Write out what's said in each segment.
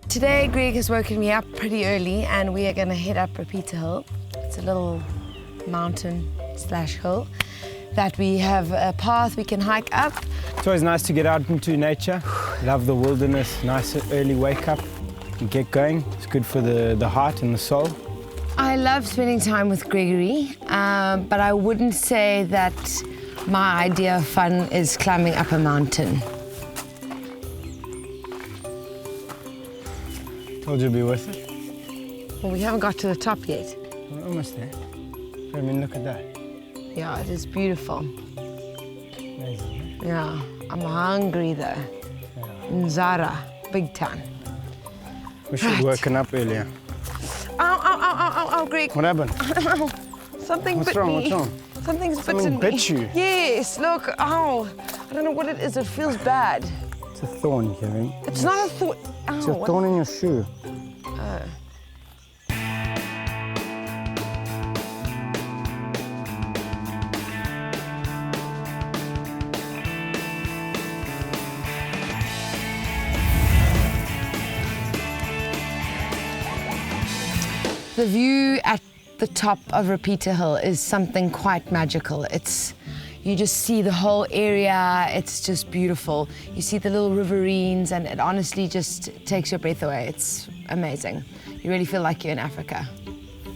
Today, Greg has woken me up pretty early and we are going to head up Repeater Hill. It's a little mountain/hill that we have a path we can hike up. It's always nice to get out into nature. Love the wilderness, nice early wake up and get going. It's good for the heart and the soul. I love spending time with Gregory, but I wouldn't say that my idea of fun is climbing up a mountain. Told you it'd be worth it. Well, we haven't got to the top yet. We're almost there. I mean, look at that. Yeah, it is beautiful. Amazing, eh? Yeah, I'm hungry though. Yeah. Nzara, big time. We should have woken up earlier. Ow, Greg. What happened? Something bit wrong? me. What's wrong? Something's Something bitten me. bit you? Yes, look, ow. I don't know what it is, it feels bad. It's a thorn, Kevin. It's not a thorn. It's a thorn in your shoe. Oh. The view at the top of Repeater Hill is something quite magical. You just see the whole area, it's just beautiful. You see the little riverines and it honestly just takes your breath away. It's amazing. You really feel like you're in Africa.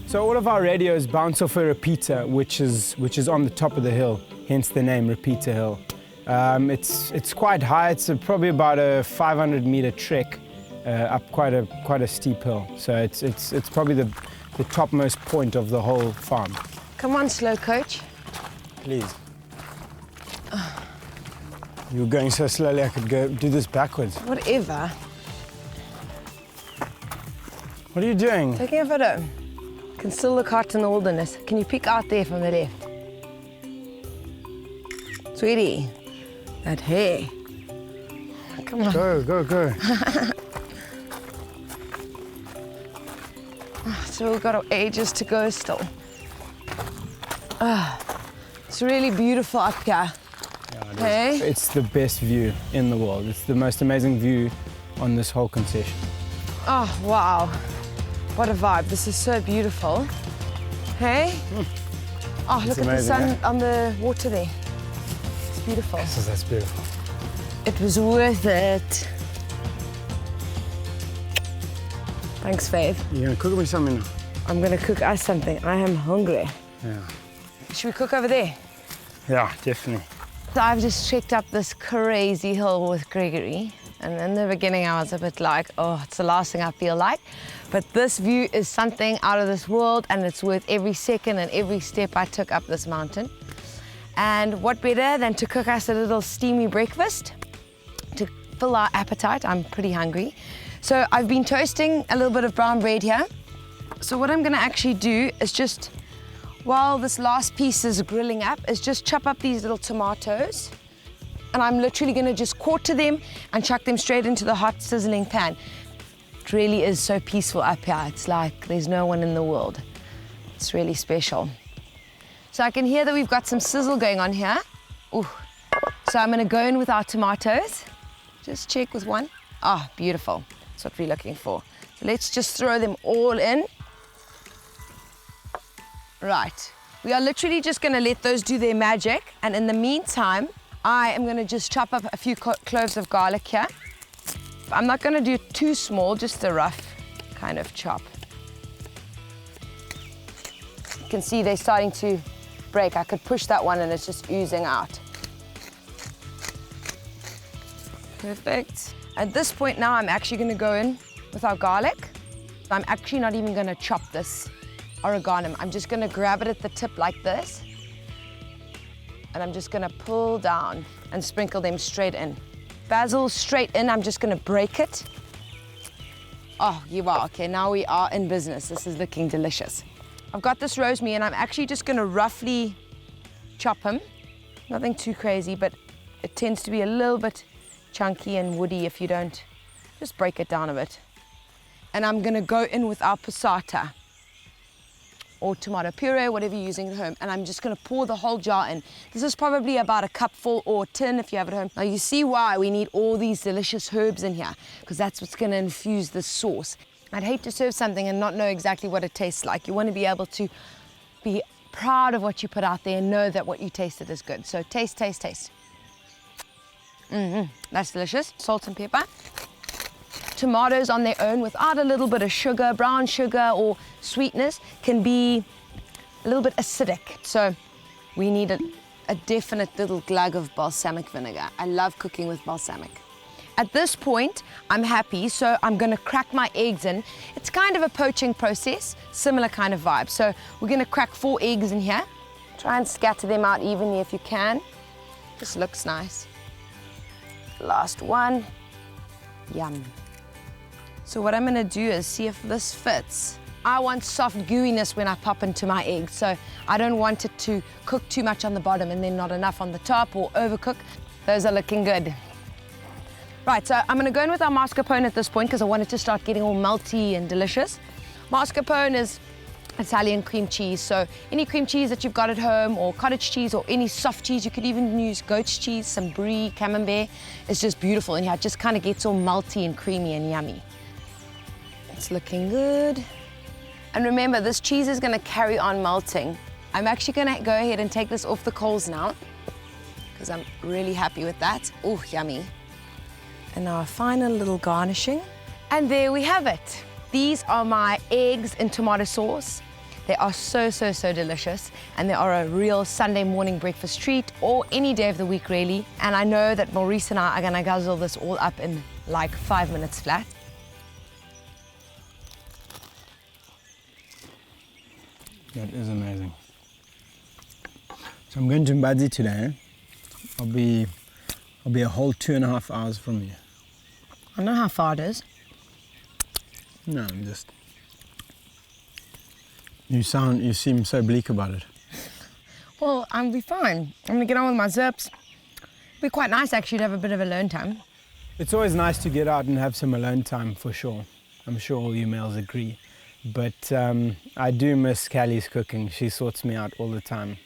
So all of our radios bounce off a repeater, which is on the top of the hill, hence the name Repeater Hill. It's quite high. It's probably about a 500-meter trek up quite a steep hill. So it's probably the topmost point of the whole farm. Come on, slow coach. Please. You were going so slowly I could do this backwards. Whatever. What are you doing? Taking a photo. Can still look hot in the wilderness. Can you peek out there from the left? Sweetie, that hair. Come on. Go. So we've got ages to go still. It's really beautiful up here. Yeah, Hey? It's the best view in the world. It's the most amazing view on this whole concession. Oh, wow. What a vibe. This is so beautiful. Hey? Oh, look at the sun on the water there. It's beautiful. That's beautiful. It was worth it. Thanks, Faith. You're gonna cook me something now? I'm gonna cook us something. I am hungry. Yeah. Should we cook over there? Yeah, definitely. So I've just checked up this crazy hill with Gregory. And in the beginning, I was a bit like, oh, it's the last thing I feel like. But this view is something out of this world, and it's worth every second and every step I took up this mountain. And what better than to cook us a little steamy breakfast to fill our appetite. I'm pretty hungry. So I've been toasting a little bit of brown bread here. So what I'm gonna actually do is just, while this last piece is grilling up, is just chop up these little tomatoes. And I'm literally gonna just quarter them and chuck them straight into the hot sizzling pan. It really is so peaceful up here. It's like there's no one in the world. It's really special. So I can hear that we've got some sizzle going on here. Ooh. So I'm gonna go in with our tomatoes. Just check with one. Ah, beautiful. That's what we're looking for. So let's just throw them all in. Right. We are literally just gonna let those do their magic. And in the meantime, I am gonna just chop up a few cloves of garlic here. I'm not gonna do too small, just a rough kind of chop. You can see they're starting to break. I could push that one and it's just oozing out. Perfect. At this point now, I'm actually gonna go in with our garlic. I'm actually not even gonna chop this oregano. I'm just gonna grab it at the tip like this. And I'm just gonna pull down and sprinkle them straight in. Basil straight in, I'm just gonna break it. Oh, you are, okay, now we are in business. This is looking delicious. I've got this rosemary and I'm actually just gonna roughly chop him. Nothing too crazy, but it tends to be a little bit chunky and woody if you don't just break it down a bit. And I'm gonna go in with our passata. or tomato puree, whatever you're using at home, and I'm just going to pour the whole jar in. This is probably about a cupful or a tin if you have it at home. Now you see why we need all these delicious herbs in here, because that's what's going to infuse the sauce. I'd hate to serve something and not know exactly what it tastes like. You want to be able to be proud of what you put out there and know that what you tasted is good. So taste, taste, taste. That's delicious. Salt and pepper. Tomatoes on their own without a little bit of sugar, brown sugar or sweetness can be a little bit acidic. So we need a definite little glug of balsamic vinegar. I love cooking with balsamic. At this point, I'm happy, so I'm gonna crack my eggs in. It's kind of a poaching process, similar kind of vibe. So we're gonna crack 4 eggs in here. Try and scatter them out evenly if you can. This looks nice. Last one. Yum. So what I'm gonna do is see if this fits. I want soft gooiness when I pop into my eggs, so I don't want it to cook too much on the bottom and then not enough on the top or overcook. Those are looking good. Right, so I'm gonna go in with our mascarpone at this point because I want it to start getting all melty and delicious. Mascarpone is Italian cream cheese, so any cream cheese that you've got at home or cottage cheese or any soft cheese, you could even use goat's cheese, some brie, camembert. It's just beautiful and yeah, it just kind of gets all melty and creamy and yummy. It's looking good. And remember, this cheese is gonna carry on melting. I'm actually gonna go ahead and take this off the coals now because I'm really happy with that. Oh, yummy. And now a final little garnishing. And there we have it. These are my eggs in tomato sauce. They are so, so, so delicious. And they are a real Sunday morning breakfast treat or any day of the week, really. And I know that Maurice and I are gonna guzzle this all up in like 5 minutes flat. That is amazing. So I'm going to Mbadzi today. I'll be a whole 2.5 hours from you. I know how far it is. No, I'm just... You seem so bleak about it. Well, I'll be fine. I'm gonna get on with my zerps. It'll be quite nice actually to have a bit of alone time. It's always nice to get out and have some alone time for sure. I'm sure all you males agree. But I do miss Callie's cooking. She sorts me out all the time.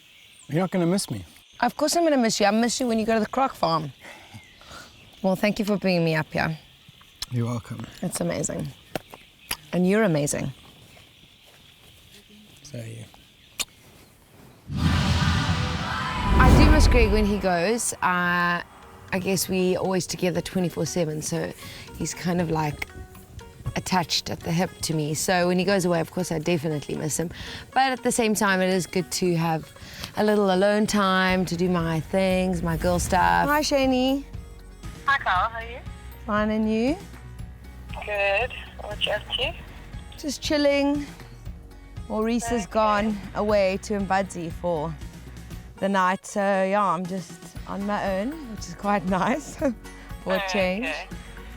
You're not gonna miss me. Of course I'm gonna miss you. I miss you when you go to the croc farm. Well, thank you for bringing me up here. You're welcome. It's amazing. And you're amazing. So are you. I do miss Greg when he goes. I guess we always together 24/7, so he's kind of like attached at the hip to me. So when he goes away, of course, I definitely miss him. But at the same time, it is good to have a little alone time to do my things, my girl stuff. Hi, Shani. Hi, Carl. How are you? Fine, and you? Good. What you up to? Just chilling. Maurice has gone away to Mbadzi for the night, so yeah, I'm just on my own, which is quite nice for a change. Okay.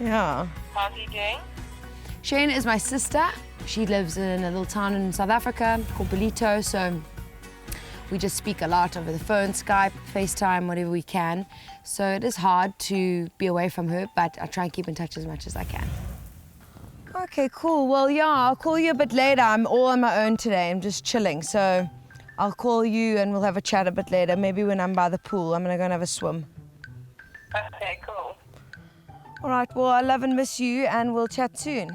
Yeah. How's he doing? Shane is my sister. She lives in a little town in South Africa called Belito, so we just speak a lot over the phone, Skype, FaceTime, whatever we can. So it is hard to be away from her, but I try and keep in touch as much as I can. Okay, cool. Well, yeah, I'll call you a bit later. I'm all on my own today. I'm just chilling, so I'll call you and we'll have a chat a bit later, maybe when I'm by the pool. I'm gonna go and have a swim. Okay, cool. All right, well, I love and miss you, and we'll chat soon.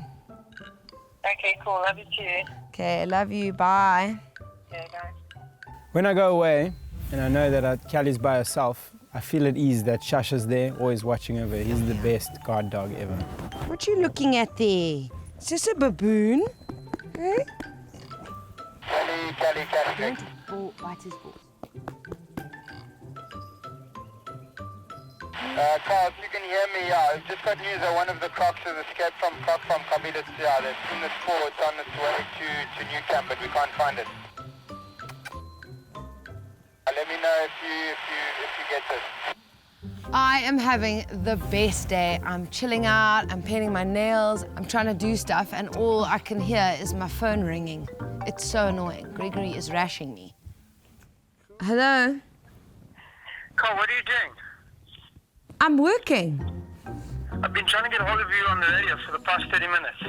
Okay, cool. Love you too. Okay, love you. Bye. Yeah, guys. When I go away and I know that Callie's by herself, I feel at ease that Shasha's there, always watching over. He's the best guard dog ever. What you looking at there? Is this a baboon? Eh? Callie. Don't bite his balls. Carl, if you can hear me, I've just got news that one of the crocs has escaped from Croc Farm Kabila. They've seen the spoor, it's on its way to New Camp, but we can't find it. Let me know if you get this. I am having the best day. I'm chilling out, I'm painting my nails, I'm trying to do stuff, and all I can hear is my phone ringing. It's so annoying. Gregory is rashing me. Hello? Carl, what are you doing? I'm working. I've been trying to get hold of you on the radio for the past 30 minutes.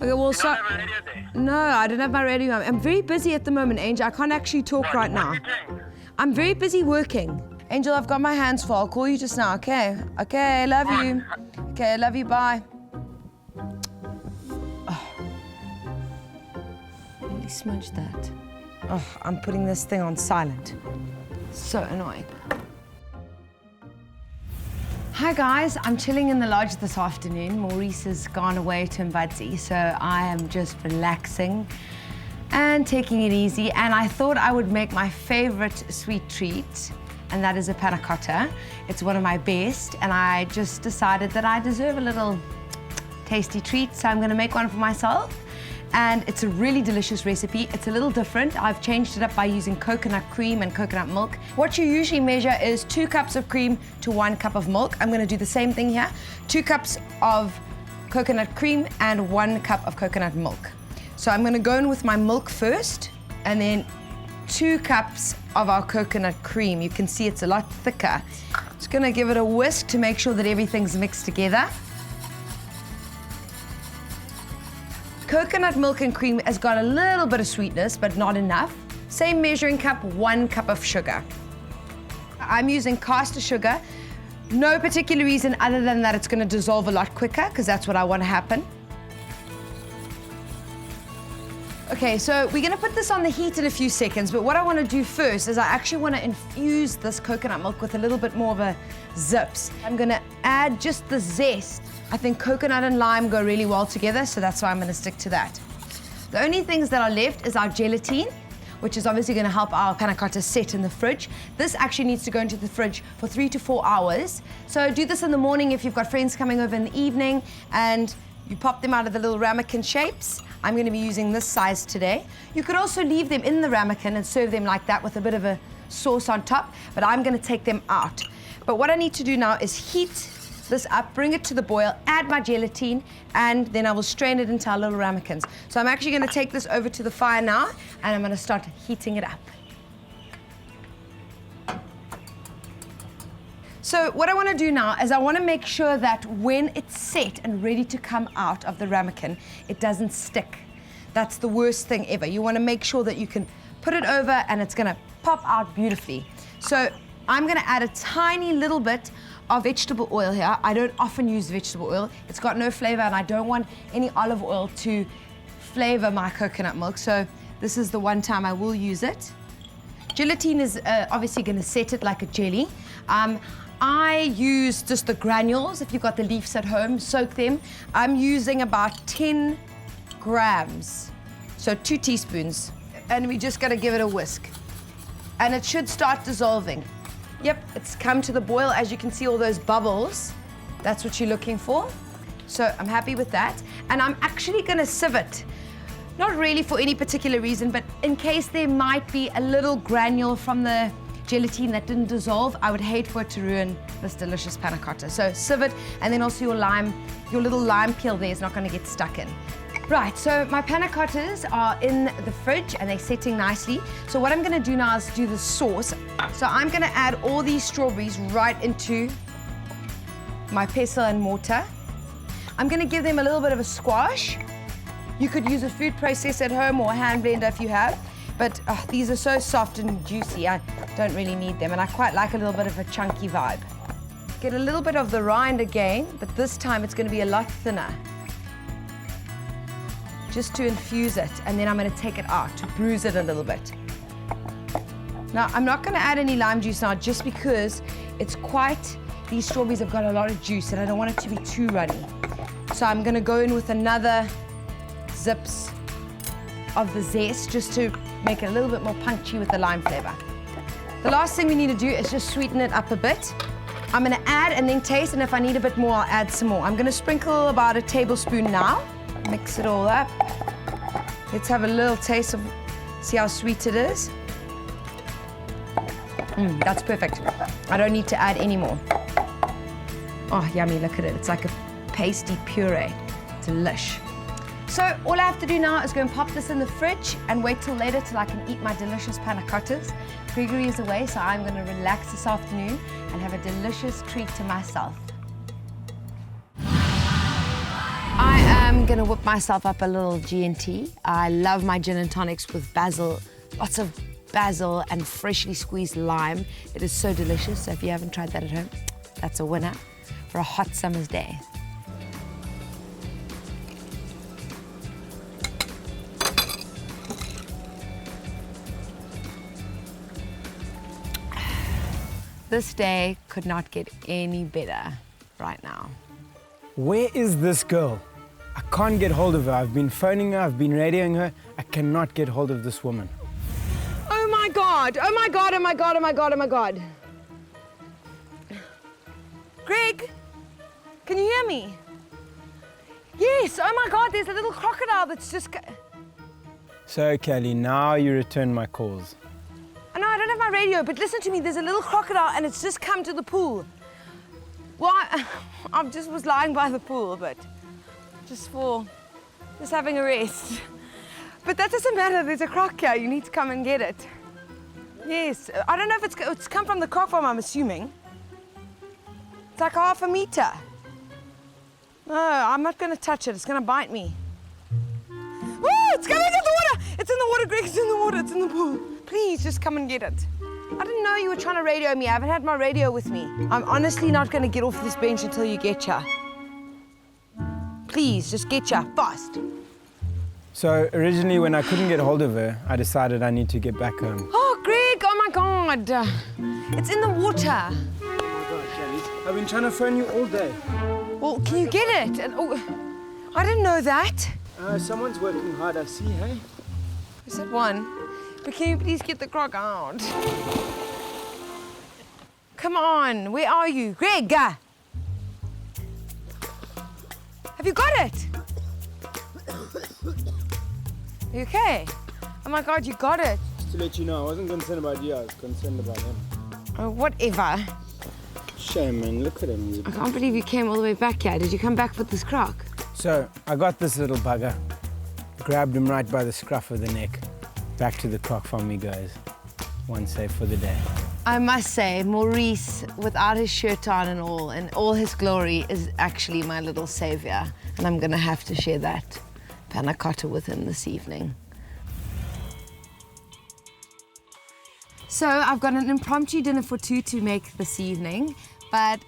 Okay, well, You don't have a radio there. no, I don't have my radio on. I'm very busy at the moment, Angel. I can't actually talk right now. What are you doing? I'm very busy working. Angel, I've got my hands full. I'll call you just now, okay? Okay, love you. Okay, love you, bye. Oh. Really smudged that. Oh, I'm putting this thing on silent. So annoying. Hi guys, I'm chilling in the lodge this afternoon. Maurice has gone away to Mbadzi, so I am just relaxing and taking it easy. And I thought I would make my favorite sweet treat, and that is a panna cotta. It's one of my best, and I just decided that I deserve a little tasty treat, so I'm gonna make one for myself. And it's a really delicious recipe. It's a little different. I've changed it up by using coconut cream and coconut milk. What you usually measure is 2 cups of cream to 1 cup of milk. I'm gonna do the same thing here. 2 cups of coconut cream and 1 cup of coconut milk. So I'm gonna go in with my milk first, and then 2 cups of our coconut cream. You can see it's a lot thicker. Just gonna give it a whisk to make sure that everything's mixed together. Coconut milk and cream has got a little bit of sweetness, but not enough. Same measuring cup, 1 cup of sugar. I'm using caster sugar. No particular reason other than that it's gonna dissolve a lot quicker, because that's what I want to happen. Okay, so we're gonna put this on the heat in a few seconds, but what I wanna do first is I actually wanna infuse this coconut milk with a little bit more of a zips. I'm gonna add just the zest. I think coconut and lime go really well together, so that's why I'm gonna stick to that. The only things that are left is our gelatine, which is obviously gonna help our panna cotta set in the fridge. This actually needs to go into the fridge for 3 to 4 hours. So do this in the morning if you've got friends coming over in the evening and you pop them out of the little ramekin shapes. I'm gonna be using this size today. You could also leave them in the ramekin and serve them like that with a bit of a sauce on top, but I'm gonna take them out. But what I need to do now is heat this up, bring it to the boil, add my gelatine, and then I will strain it into our little ramekins. So I'm actually gonna take this over to the fire now, and I'm gonna start heating it up. So what I wanna do now is I wanna make sure that when it's set and ready to come out of the ramekin, it doesn't stick. That's the worst thing ever. You wanna make sure that you can put it over and it's gonna pop out beautifully. So I'm gonna add a tiny little bit of vegetable oil here. I don't often use vegetable oil. It's got no flavor, and I don't want any olive oil to flavor my coconut milk. So this is the one time I will use it. Gelatine is obviously gonna set it like a jelly. I use just the granules. If you've got the leaves at home, soak them. I'm using about 10 grams, so 2 teaspoons. And we just gotta give it a whisk. And it should start dissolving. Yep, it's come to the boil. As you can see, all those bubbles. That's what you're looking for. So I'm happy with that. And I'm actually gonna sieve it. Not really for any particular reason, but in case there might be a little granule from the gelatine that didn't dissolve, I would hate for it to ruin this delicious panna cotta. So sieve it, and then also your little lime peel there is not gonna get stuck in. Right, so my panna cottas are in the fridge and they're setting nicely. So what I'm gonna do now is do the sauce. So I'm gonna add all these strawberries right into my pestle and mortar. I'm gonna give them a little bit of a squash. You could use a food processor at home or a hand blender if you have, but these are so soft and juicy, I don't really need them, and I quite like a little bit of a chunky vibe. Get a little bit of the rind again, but this time it's gonna be a lot thinner. Just to infuse it, and then I'm gonna take it out to bruise it a little bit. Now, I'm not gonna add any lime juice now just because these strawberries have got a lot of juice and I don't want it to be too runny. So I'm gonna go in with another zips of the zest just to make it a little bit more punchy with the lime flavor. The last thing we need to do is just sweeten it up a bit. I'm gonna add and then taste, and if I need a bit more, I'll add some more. I'm gonna sprinkle about a tablespoon now. Mix it all up. Let's have a little taste of, see how sweet it is. That's perfect. I don't need to add any more. Oh, yummy, look at it. It's like a pasty puree. Delish. So all I have to do now is go and pop this in the fridge and wait till later till I can eat my delicious panna cottas. Gregory is away, so I'm gonna relax this afternoon and have a delicious treat to myself. I am gonna whip myself up a little G&T. I love my gin and tonics with basil, lots of basil and freshly squeezed lime. It is so delicious, so if you haven't tried that at home, that's a winner for a hot summer's day. This day could not get any better right now. Where is this girl? I can't get hold of her. I've been phoning her, I've been radioing her. I cannot get hold of this woman. Oh my God, oh my God, oh my God, oh my God, oh my God. Greg, can you hear me? Yes, oh my God, there's a little crocodile that's just... So, Callie, now you return my calls. I know I don't have my radio, but listen to me, there's a little crocodile and it's just come to the pool. Well, I just was lying by the pool, but just having a rest. But that doesn't matter, there's a croc here, you need to come and get it. Yes, I don't know if it's come from the croc farm, I'm assuming. It's like half a meter. No, I'm not gonna touch it, it's gonna bite me. Oh, it's coming in the water! It's in the water, Greg, it's in the water, it's in the pool. Please, just come and get it. I didn't know you were trying to radio me. I haven't had my radio with me. I'm honestly not going to get off this bench until you get ya. Please, just get ya, fast. So originally when I couldn't get hold of her, I decided I need to get back home. Oh, Greg, oh my God. It's in the water. Oh my God, Callie. I've been trying to phone you all day. Well, can you get it? Oh, I didn't know that. Someone's working hard, I see, hey? Is it one? But can you please get the croc out? Come on, where are you? Greg! Have you got it? Are you okay? Oh my God, you got it. Just to let you know, I wasn't concerned about you, I was concerned about him. Oh, whatever. Shame, man, look at him. I can't believe you came all the way back here. Did you come back with this croc? So, I got this little bugger, grabbed him right by the scruff of the neck. Back to the croc farm he goes. One save for the day. I must say, Maurice, without his shirt on and all his glory, is actually my little savior. And I'm gonna have to share that panna cotta with him this evening. So I've got an impromptu dinner for two to make this evening, but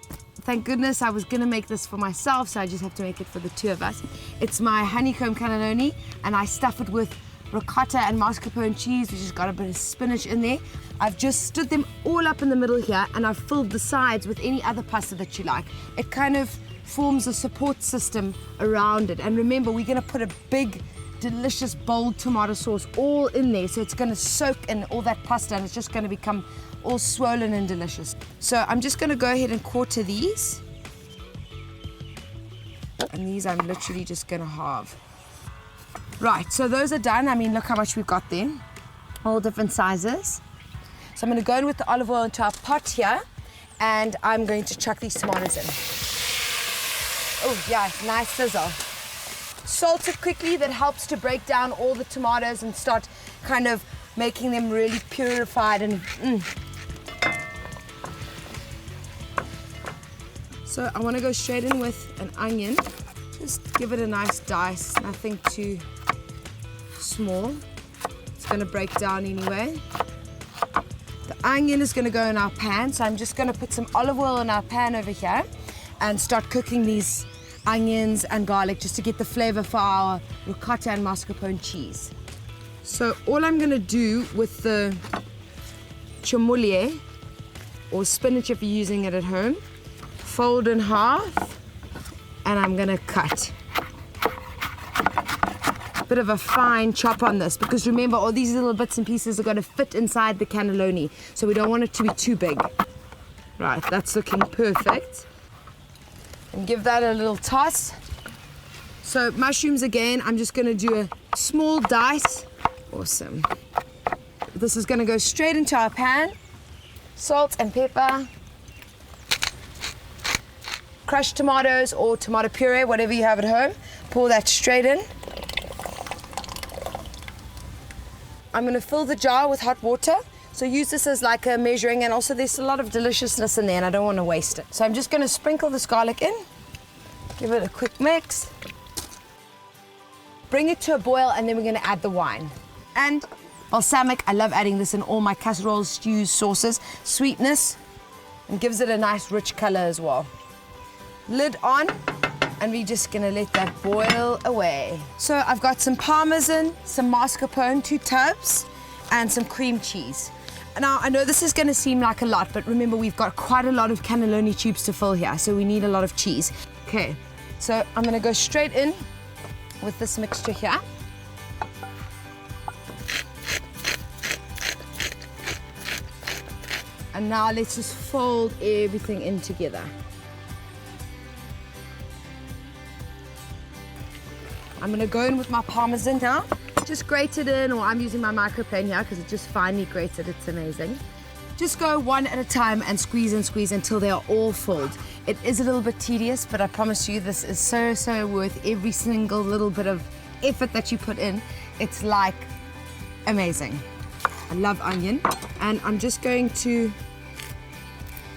thank goodness I was gonna make this for myself, so I just have to make it for the two of us. It's my honeycomb cannelloni, and I stuff it with ricotta and mascarpone cheese, which has got a bit of spinach in there. I've just stood them all up in the middle here, and I've filled the sides with any other pasta that you like. It kind of forms a support system around it. And remember, we're gonna put a big, delicious, bold tomato sauce all in there, so it's gonna soak in all that pasta, and it's just gonna become all swollen and delicious. So I'm just gonna go ahead and quarter these. And these I'm literally just gonna halve. Right, so those are done. I mean, look how much we've got there. All different sizes. So I'm going to go in with the olive oil into our pot here, and I'm going to chuck these tomatoes in. Oh, yeah, nice sizzle. Salt it quickly. That helps to break down all the tomatoes and start kind of making them really purified and So I want to go straight in with an onion. Just give it a nice dice, nothing too small. It's going to break down anyway. The onion is going to go in our pan, so I'm just going to put some olive oil in our pan over here and start cooking these onions and garlic just to get the flavor for our ricotta and mascarpone cheese. So all I'm going to do with the ciamulie, or spinach if you're using it at home, fold in half, and I'm gonna cut. A bit of a fine chop on this, because remember, all these little bits and pieces are gonna fit inside the cannelloni, so we don't want it to be too big. Right, that's looking perfect. And give that a little toss. So mushrooms again, I'm just gonna do a small dice. Awesome. This is gonna go straight into our pan. Salt and pepper. Crushed tomatoes or tomato puree, whatever you have at home. Pour that straight in. I'm gonna fill the jar with hot water. So use this as like a measuring, and also there's a lot of deliciousness in there and I don't wanna waste it. So I'm just gonna sprinkle this garlic in. Give it a quick mix. bring it to a boil, and then we're going to add the wine. And balsamic, I love adding this in all my casseroles, stews, sauces. Sweetness, and gives it a nice rich color as well. Lid on, and we're just gonna let that boil away. So I've got some parmesan, some mascarpone, 2 tubs, and some cream cheese. Now, I know this is gonna seem like a lot, but remember, we've got quite a lot of cannelloni tubes to fill here, so we need a lot of cheese. Okay, so I'm gonna go straight in with this mixture here. And now let's just fold everything in together. I'm gonna go in with my parmesan now. Just grate it in, or I'm using my microplane here because it just finely grated, it's amazing. Just go one at a time and squeeze until they are all filled. It is a little bit tedious, but I promise you this is so worth every single little bit of effort that you put in. It's like amazing. I love onion, and I'm just going to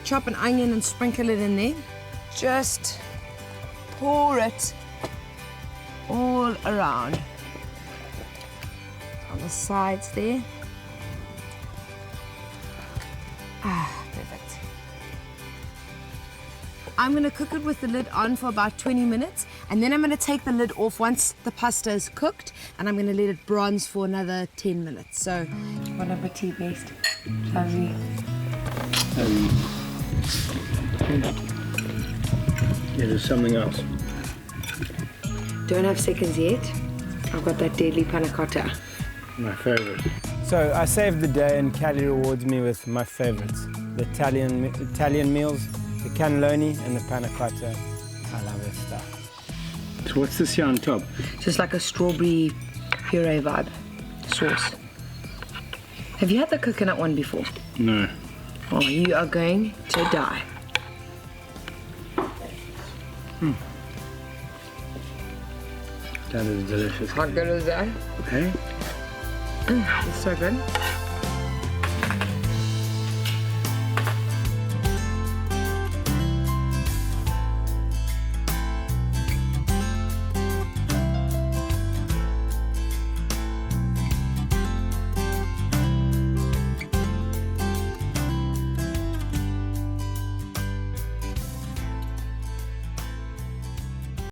chop an onion and sprinkle it in there. Just pour it all around on the sides there. Perfect. I'm going to cook it with the lid on for about 20 minutes, and then I'm going to take the lid off once the pasta is cooked, and I'm going to let it bronze for another 10 minutes. So, bon appetit, best. Lovely. Yeah, there's something else. Don't have seconds yet. I've got that deadly panna cotta. My favorite. So I saved the day, and Callie rewards me with my favorites. The Italian meals, the cannelloni and the panna cotta. I love this stuff. So what's this here on top? Just like a strawberry puree vibe sauce. Have you had the coconut one before? No. Oh, you are going to die. That is delicious. How good is that? Hey? It's so good.